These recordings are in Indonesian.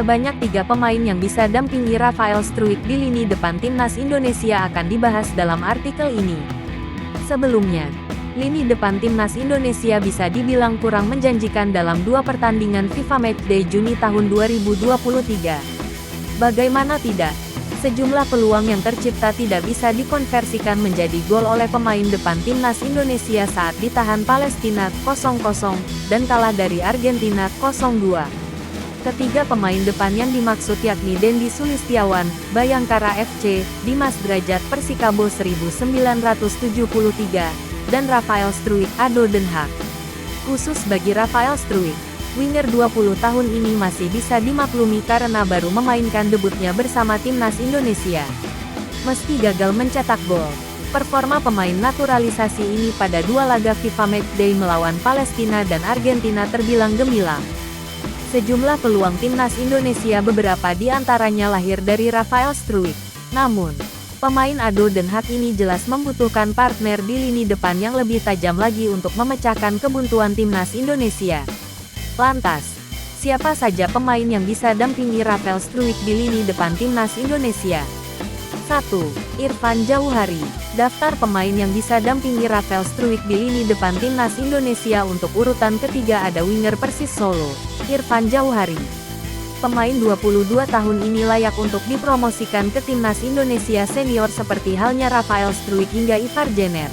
Sebanyak 3 pemain yang bisa dampingi Rafael Struijk di lini depan timnas Indonesia akan dibahas dalam artikel ini. Sebelumnya, lini depan timnas Indonesia bisa dibilang kurang menjanjikan dalam 2 pertandingan FIFA Matchday Juni tahun 2023. Bagaimana tidak? Sejumlah peluang yang tercipta tidak bisa dikonversikan menjadi gol oleh pemain depan timnas Indonesia saat ditahan Palestina 0-0 dan kalah dari Argentina 0-2. Ketiga pemain depan yang dimaksud yakni Dendi Sulistiawan, Bayangkara FC, Dimas Drajat Persikabo 1973, dan Rafael Struijk ADO Den Haag. Khusus bagi Rafael Struijk, winger 20 tahun ini masih bisa dimaklumi karena baru memainkan debutnya bersama timnas Indonesia. Meski gagal mencetak gol, performa pemain naturalisasi ini pada 2 laga FIFA Matchday melawan Palestina dan Argentina terbilang gemilang. Sejumlah peluang timnas Indonesia beberapa di antaranya lahir dari Rafael Struijk. Namun, pemain ADO Den Haag ini jelas membutuhkan partner di lini depan yang lebih tajam lagi untuk memecahkan kebuntuan timnas Indonesia. Lantas, siapa saja pemain yang bisa dampingi Rafael Struijk di lini depan timnas Indonesia? 1. Irfan Jauhari. Daftar pemain yang bisa dampingi Rafael Struijk di lini depan timnas Indonesia untuk urutan ketiga ada winger Persis Solo, Irfan Jauhari. Pemain 22 tahun ini layak untuk dipromosikan ke timnas Indonesia senior seperti halnya Rafael Struijk hingga Ivar Jenner.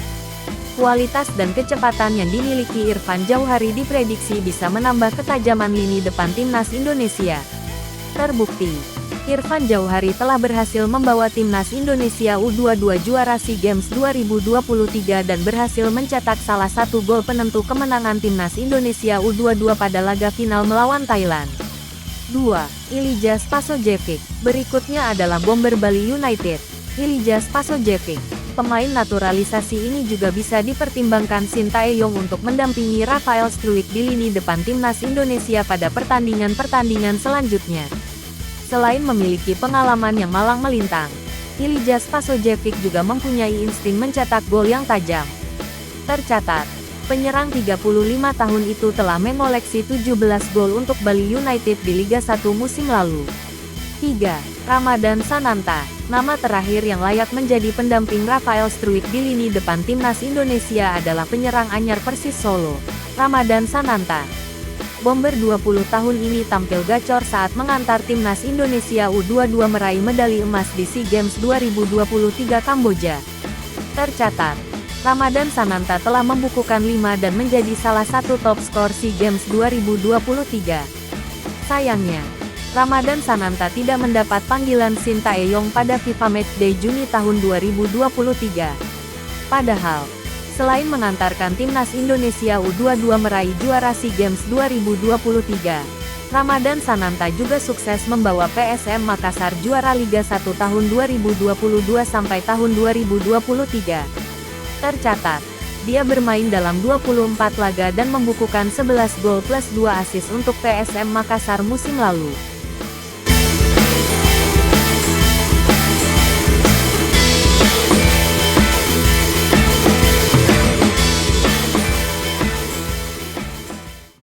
Kualitas dan kecepatan yang dimiliki Irfan Jauhari diprediksi bisa menambah ketajaman lini depan timnas Indonesia. Terbukti, Irfan Jauhari telah berhasil membawa timnas Indonesia U22 juara SEA Games 2023 dan berhasil mencetak salah satu gol penentu kemenangan timnas Indonesia U22 pada laga final melawan Thailand. 2. Ilija Spasojevic. Berikutnya adalah bomber Bali United, Ilija Spasojevic. Pemain naturalisasi ini juga bisa dipertimbangkan Sintayong untuk mendampingi Rafael Struijk di lini depan timnas Indonesia pada pertandingan-pertandingan selanjutnya. Selain memiliki pengalaman yang malang melintang, Ilija Spasojevic juga mempunyai insting mencetak gol yang tajam. Tercatat, penyerang 35 tahun itu telah mengoleksi 17 gol untuk Bali United di Liga 1 musim lalu. 3. Ramadan Sananta. Nama terakhir yang layak menjadi pendamping Rafael Struijk di lini depan timnas Indonesia adalah penyerang anyar Persis Solo, Ramadan Sananta. Bomber 20 tahun ini tampil gacor saat mengantar timnas Indonesia U22 meraih medali emas di SEA Games 2023 Kamboja. Tercatat, Ramadan Sananta telah membukukan 5 dan menjadi salah satu top skor SEA Games 2023. Sayangnya, Ramadan Sananta tidak mendapat panggilan Sintayong pada FIFA Matchday Juni tahun 2023. Padahal, selain mengantarkan timnas Indonesia U22 meraih juara SEA Games 2023, Ramadan Sananta juga sukses membawa PSM Makassar juara Liga 1 tahun 2022 sampai tahun 2023. Tercatat, dia bermain dalam 24 laga dan membukukan 11 gol plus 2 assist untuk PSM Makassar musim lalu.